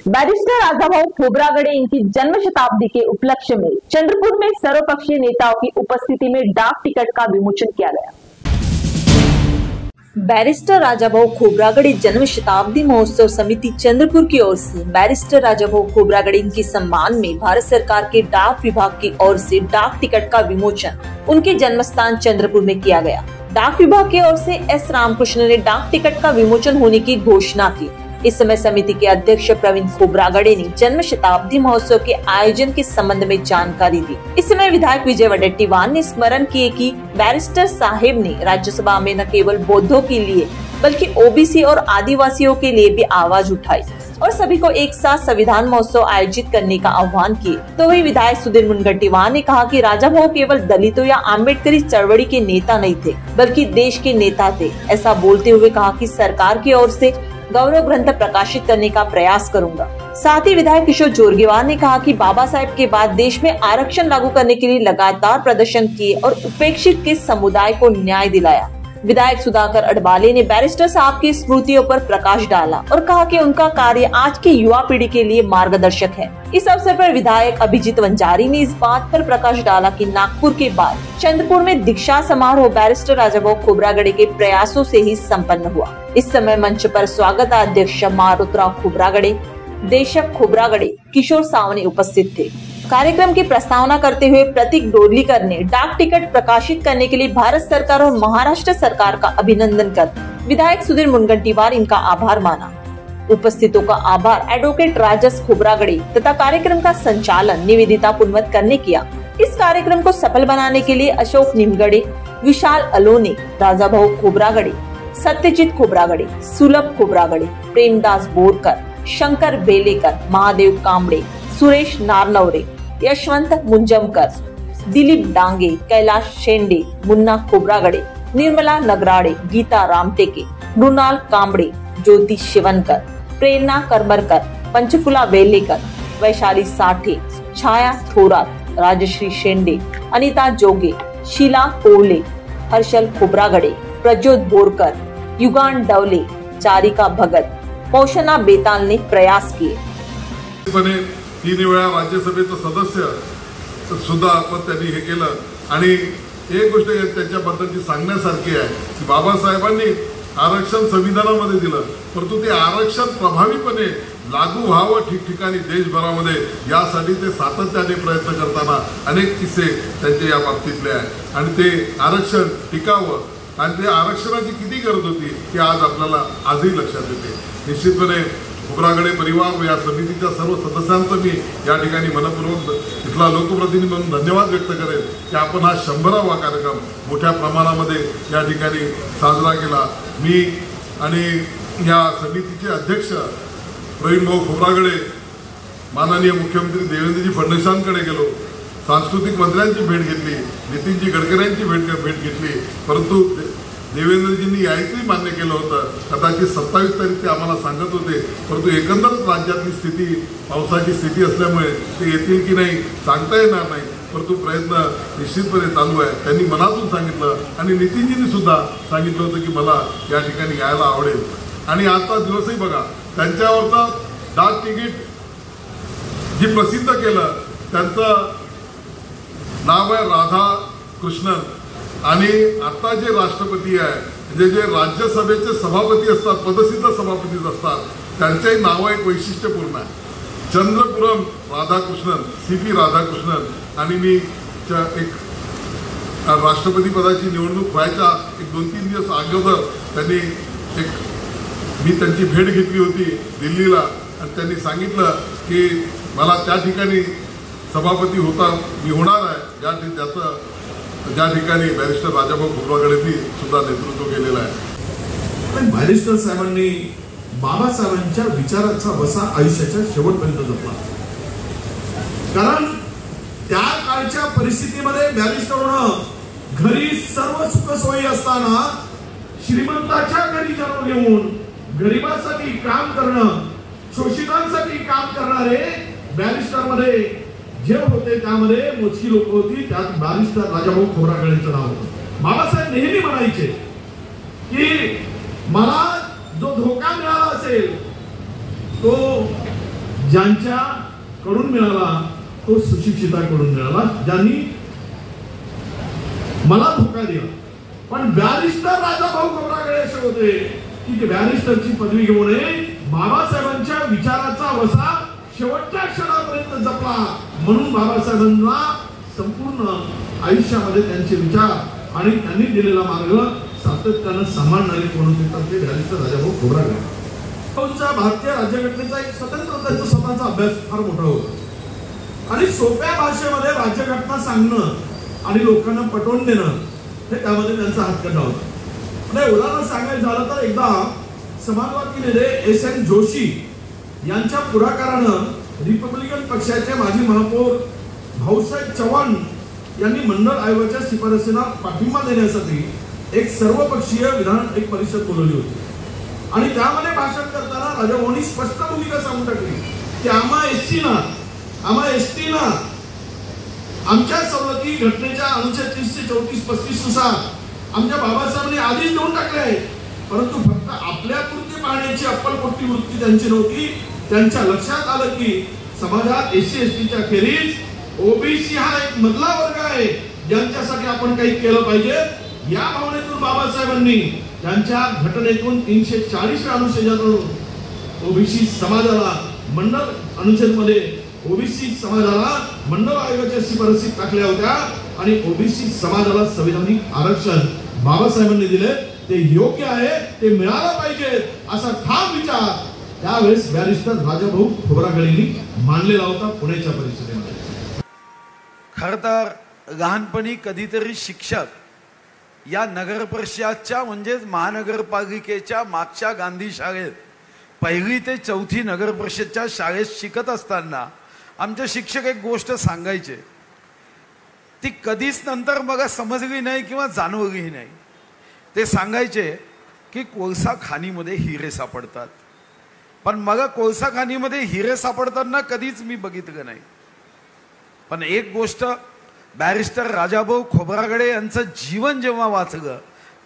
Barrister Rajabhau Khobragade इनकी जन्म शताब्दी के उपलक्ष्य में चंद्रपुर में सर्वपक्षीय नेताओं की उपस्थिति में डाक टिकट का विमोचन किया गया। बैरिस्टर राजाभाऊ खोब्रागड़े जन्म शताब्दी महोत्सव समिति चंद्रपुर की ओर से बैरिस्टर राजाभाऊ खोब्रागड़े इनके सम्मान में भारत सरकार के डाक विभाग की ओर से डाक टिकट का विमोचन उनके जन्म स्थान चंद्रपुर में किया गया। डाक विभाग की ओर से एस रामकृष्ण ने डाक टिकट का विमोचन होने की घोषणा की। इस समय समिति के अध्यक्ष प्रवीण खोब्रागड़े ने जन्म शताब्दी महोत्सव के आयोजन के संबंध में जानकारी दी। इस समय विधायक विजय वडेट्टीवार ने स्मरण किए कि बैरिस्टर साहिब ने राज्यसभा में न केवल बौद्धों के लिए बल्कि ओबीसी और आदिवासियों के लिए भी आवाज उठाई और सभी को एक साथ संविधान महोत्सव आयोजित करने का आह्वान किए। तो वही विधायक सुधीर मुनगंटीवार ने कहा कि राजाभाऊ केवल दलितों या आम्बेडकरी चळवळी के नेता नहीं थे बल्कि देश के नेता थे। ऐसा बोलते हुए कहा कि सरकार की ओर से गौरव ग्रंथ प्रकाशित करने का प्रयास करूंगा। साथ ही विधायक किशोर जोरगेवार ने कहा कि बाबा साहेब के बाद देश में आरक्षण लागू करने के लिए लगातार प्रदर्शन किए और उपेक्षित के समुदाय को न्याय दिलाया। विधायक सुधाकर अडबाले ने बैरिस्टर साहब की स्मृतियों पर प्रकाश डाला और कहा कि उनका कार्य आज की युवा पीढ़ी के लिए मार्गदर्शक है। इस अवसर पर विधायक अभिजीत वंजारी ने इस बात पर प्रकाश डाला कि नागपुर के बाद चंद्रपुर में दीक्षा समारोह बैरिस्टर राजाभाऊ खोब्रागड़े के प्रयासों से ही संपन्न हुआ। इस समय मंच पर स्वागत अध्यक्ष मारुतराव खोब्रागड़े, देशक खोब्रागड़े, किशोर सावने उपस्थित थे। कार्यक्रम की प्रस्तावना करते हुए प्रतीक डोरलीकर ने डाक टिकट प्रकाशित करने के लिए भारत सरकार और महाराष्ट्र सरकार का अभिनंदन कर विधायक सुधीर मुनगंटीवार इनका आभार माना। उपस्थितों का आभार एडवोकेट राजस खोब्रागड़े तथा कार्यक्रम का संचालन निवेदिता पुनवत करने किया। इस कार्यक्रम को सफल बनाने के लिए अशोक निमगड़े, विशाल अलोने, राजाभाऊ खोब्रागड़े, सत्यजीत खोब्रागड़े, सुलभ खोब्रागड़े, प्रेमदास बोरकर, शंकर बेलेकर, महादेव कांबड़े, सुरेश नारनवरे, यशवंत मुंजमकर, दिलीप डांगे, कैलाश शेंडे, मुन्ना खोब्रागड़े, निर्मला नगराड़े, गीता रामटेके, मृणाल कांबड़े, ज्योति शिवनकर, प्रेरणा करमरकर, पंचफुला वेलेकर, वैशाली साठे, छाया थोरात, राजश्री शेंडे, अनिता जोगे, शीला कोवले, हर्षल खोब्रागड़े, प्रज्योत बोरकर, युगान डवले, चारिका भगत, पोषणा बेताल ने प्रयास किए। 3 वेळा राज्यसभेचं सदस्य सुद्धा आपण त्यांनी हे केलं आणि एक गोष्ट त्याच्याबद्दलची सांगण्यासारखी आहे की बाबासाहेबांनी आरक्षण संविधानामध्ये दिलं, परंतु ते आरक्षण प्रभावीपणे लागू व्हावं ठिकठिकाणी देशभरामध्ये यासाठी ते सातत्याने प्रयत्न करताना अनेक किस्से त्यांचे या बाबतीतले आहेत आणि ते आरक्षण टिकावं आणि ते आरक्षणाची किती गरज होती हे आज आपल्याला आजही लक्षात येते। निश्चितपणे खोब्रागड़े परिवार व या समितीच्या सर्व सदस्यांचं मी या ठिकाणी मनपूर्वक इथला लोकप्रतिनिधी म्हणून धन्यवाद व्यक्त करेन की आपण हा 100वा कार्यक्रम मोठ्या प्रमाणामध्ये या ठिकाणी साजरा केला। मी आणि या समितीचे अध्यक्ष प्रवीण भाऊ खोब्रागड़े माननीय मुख्यमंत्री देवेंद्रजी फडणवीसांकडे गेलो, सांस्कृतिक मंत्र्यांची भेट घेतली, नितीनजी गडकऱ्यांची भेट घेतली, परंतु देवेंद्रजींनी यायचंही मान्य केलं होतं। कदाचित 27 तारीख ते आम्हाला सांगत होते, परंतु एकंदरच राज्यातली स्थिती पावसाची स्थिती असल्यामुळे ते येतील की नाही सांगता येणार नाही, परंतु प्रयत्न निश्चितपणे चालू आहे। त्यांनी मनातून सांगितलं आणि नितीनजींनी सुद्धा सांगितलं होतं की मला या ठिकाणी यायला आवडेल आणि आजचा दिवसही बघा त्यांच्यावरचं डाक तिकीट जी प्रसिद्ध केलं त्यांचं नाव आहे राधा कृष्णन आणि आता जे राष्ट्रपती आहे म्हणजे जे राज्यसभेचे सभापती असतात, पदसिद्ध सभापती असतात, त्यांचंही नाव एक वैशिष्ट्यपूर्ण आहे, चंद्रपुरम राधाकृष्णन, CP राधाकृष्णन। आणि मी एक राष्ट्रपती पदाची निवडणूक व्हायच्या 2-3 दिवस अगोदर त्यांनी मी त्यांची भेट घेतली होती दिल्लीला आणि त्यांनी सांगितलं की मला त्या ठिकाणी सभापती मी होणार आहे, ज्या ठिकाणी बैरिस्टर राजाभाऊ खोब्रागड़ेंनी सुद्धा नेतृत्व केलेलं आहे। बैरिस्टर साहेबांनी बाबासाहेबांच्या विचाराचा वसा आयुष्याच्या शेवटपर्यंत जपला, कारण त्या काळच्या परिस्थितीमध्ये बैरिस्टर होणं घरी सर्व सुखसोयी असताना श्रीमंताच्या घरी जन्म घेऊन गरिबांसाठी काम करणं, शोषितांसाठी काम करणारे बैरिस्टर मध्ये जे होते त्यामध्ये मोजकी लोक होती, त्यात बैरिस्टर राजाभाऊ खोब्रागड़ेंचं नाव होतं। बाबासाहेब नेहमी म्हणायचे की मला जो धोका मिळाला असेल तो ज्यांच्याकडून मिळाला तो सुशिक्षिताकडून मिळाला, ज्यांनी मला धोका दिला. पण बॅरिस्टर राजाभाऊ खोब्रागडे असे होते की ते बॅरिस्टरची पदवी घेऊन बाबासाहेबांच्या विचाराचा वसा शेवटच्या क्षणापर्यंत जपला. म्हणून बाबासाहेबांना संपूर्ण आयुष्यामध्ये त्यांचे विचार आणि त्यांनी दिलेला मार्ग सातत्यानं सांभाळणारे कोण होते तर ते बॅरिस्टर राजाभाऊ खोब्रागडे. भारतीय राज्यघटनेचा एक स्वतंत्र त्यांचा स्वतःचा अभ्यास फार मोठा होता आणि सोप्या भाषेमध्ये राज्यघटना सांगणं आणि लोकांना पटवून देणं हे त्यामध्ये त्यांचा हातखंडा होता. उदाहरण सांगायचं झालं तर एकदा समाजवादी नेते एस.एन. जोशी यांच्या पुढाकारानं रिपब्लिकन पक्षाचे माजी महापौर भाऊसाहेब चव्हाण यांनी मंडळ आयोगाच्या शिफारसींना पाठिंबा देण्यासाठी एक सर्वपक्षीय एक परिषद बोलवली होती आणि त्यामध्ये भाषण करताना राजाभाऊंनी स्पष्ट भूमिका सांगून टाकली की आम्हा एसटीना आमच्या सवलती घटनेच्या अनुच्छेद 30, 34, 35 नुसार आमच्या बाबासाहेबांनी आधीच देऊन टाकले आहे, परंतु फक्त आपल्या कृती पाहण्याची अप्पलपोटी वृत्ती त्यांची नव्हती. त्यांच्या लक्षात आलं की समाजात एससी एसटीच्या खेरीज ओबीसी हा एक मधला वर्ग आहे ज्यांच्यासाठी आपण काही केलं पाहिजे. या भावनेतून बाबासाहेबांनी त्यांच्या घटनेतून 340 अनुच्छेदातून ओबीसी समाजाला मंडळ अनुच्छेद मध्ये ओबीसी समाजाला मंडळ आयोगाच्या शिफारसी टाकल्या होत्या आणि ओबीसी समाजाला संविधानिक आरक्षण बाबासाहेबांनी दिले. ते योग्य आहे, ते मिळालं पाहिजे असा ठाम विचार त्यावेळेस बॅरिस्टर राजाभाऊ खोब्रागडेंनी मांडलेला होता पुण्याच्या परिषदेमध्ये. खरं तर लहानपणी कधीतरी शिक्षक या नगर परिषदच्या म्हणजेच महानगरपालिकेच्या मागच्या गांधी शाळेत 1ली ते 4थी नगर परिषदच्या शाळेत शिकत असताना आमचे शिक्षक एक गोष्ट सांगायचे, ती कधीच नंतर मला समजली नाही किंवा जाणवली नाही. ते सांगायचे की कोळसा खाणीमध्ये हिरे सापडतात, पण मला कोळसा खाणीमध्ये हिरे सापडताना कधीच मी बघितलं नाही. पण एक गोष्ट बॅरिस्टर राजाभाऊ खोब्रागडे यांचं जीवन जेव्हा वाचलं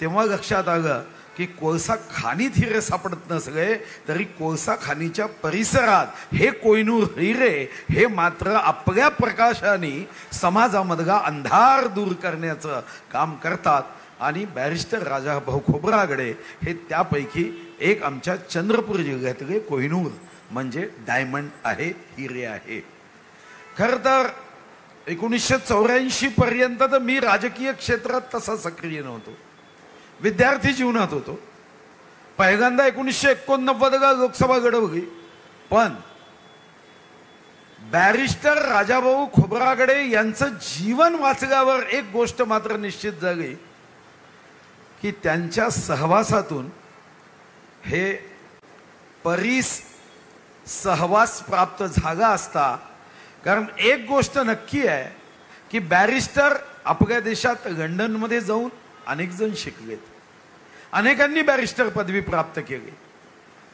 तेव्हा लक्षात आलं की कोळसा खाणीत हिरे सापडत नसले तरी कोळसा खाणीच्या परिसरात हे कोहिनूर हिरे हे मात्र आपल्या प्रकाशाने समाजामधला अंधार दूर करण्याचं काम करतात. आणि बॅरिस्टर राजाभाऊ खोब्रागडे हे त्यापैकी एक आमच्या चंद्रपूर जिल्ह्यातले कोहिनूर म्हणजे डायमंड आहे, हिरे आहे. खरं तर 1984 पर्यंत तर मी राजकीय क्षेत्रात तसा सक्रिय नव्हतो, विद्यार्थी जीवनात होतो. पहिल्यांदा 1989 लोकसभा लढवली, पण बॅरिस्टर राजाभाऊ खोब्रागडे यांचं जीवन वाचल्यावर एक गोष्ट मात्र निश्चित झाली की त्यांच्या सहवासातून हे सहवास प्राप्त झाला असता. कारण एक गोष्ट नक्की आहे की बॅरिस्टर आपल्या देशात लंडनमध्ये जाऊन अनेक जण शिकलेत, अनेकांनी बॅरिस्टर पदवी प्राप्त केली.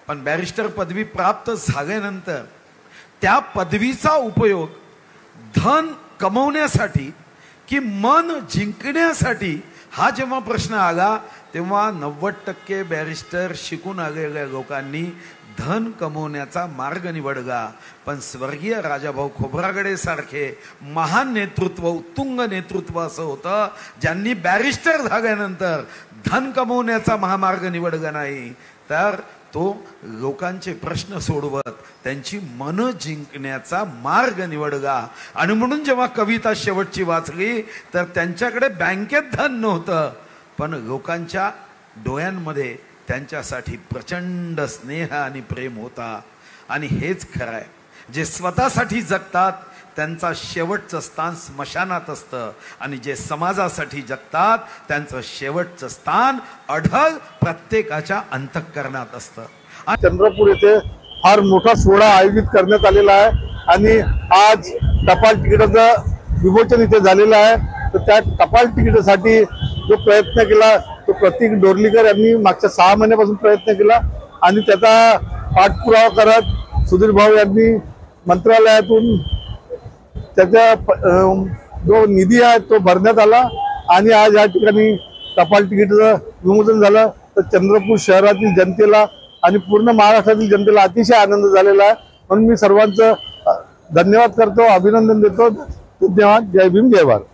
पण बॅरिस्टर पदवी प्राप्त झाल्यानंतर त्या पदवीचा उपयोग धन कमवण्यासाठी की मन जिंकण्यासाठी हा जेव्हा प्रश्न आला तेव्हा 90% बॅरिस्टर शिकून आलेल्या लोकांनी धन कमवण्याचा मार्ग निवडला. पण स्वर्गीय राजाभाऊ खोब्रागडे सारखे महान नेतृत्व, उत्तुंग नेतृत्व असं होतं ज्यांनी बॅरिस्टर झाल्यानंतर धन कमवण्याचा महामार्ग निवडला नाही, तर तो लोकांचे प्रश्न सोडवत त्यांची मन जिंकण्याचा मार्ग निवडला. आणि म्हणून जेव्हा कविता शेवटची वाचली तर त्यांच्याकडे बँकेत धन नव्हतं, पण लोकांच्या डोळ्यांमध्ये त्यांच्यासाठी प्रचंड स्नेह आणि प्रेम होता. आणि हेच खरं आहे, जे स्वतःसाठी जगतात त्यांचा शेवटचं स्थान स्मशानात असतं आणि जे समाजासाठी जगतात त्यांचं शेवटचं स्थान अढळ प्रत्येकाच्या अंतःकरणात असतं. चंद्रपूर येथे फार मोठा सोहळा आयोजित करण्यात आलेला आहे आणि आज टपाल तिकिटाचं विमोचन इथे झालेलं आहे. तर त्या टपाल तिकिटासाठी जो प्रयत्न केला तो प्रतीक डोरलीकर यांनी मागच्या 6 महिन्यापासून प्रयत्न केला आणि त्याचा पाठपुरावा करत सुधीर भाऊ यांनी मंत्रालयातून त्याचा जो निधी आहे तो भरण्यात आला आणि आज या ठिकाणी टपाल तिकिटाचं विमोचन झालं. तर चंद्रपूर शहरातील जनतेला आणि पूर्ण महाराष्ट्रातील जनतेला अतिशय आनंद झालेला आहे. म्हणून मी सर्वांचं धन्यवाद करतो, अभिनंदन देतो. धन्यवाद. जय भीम, जय भारत.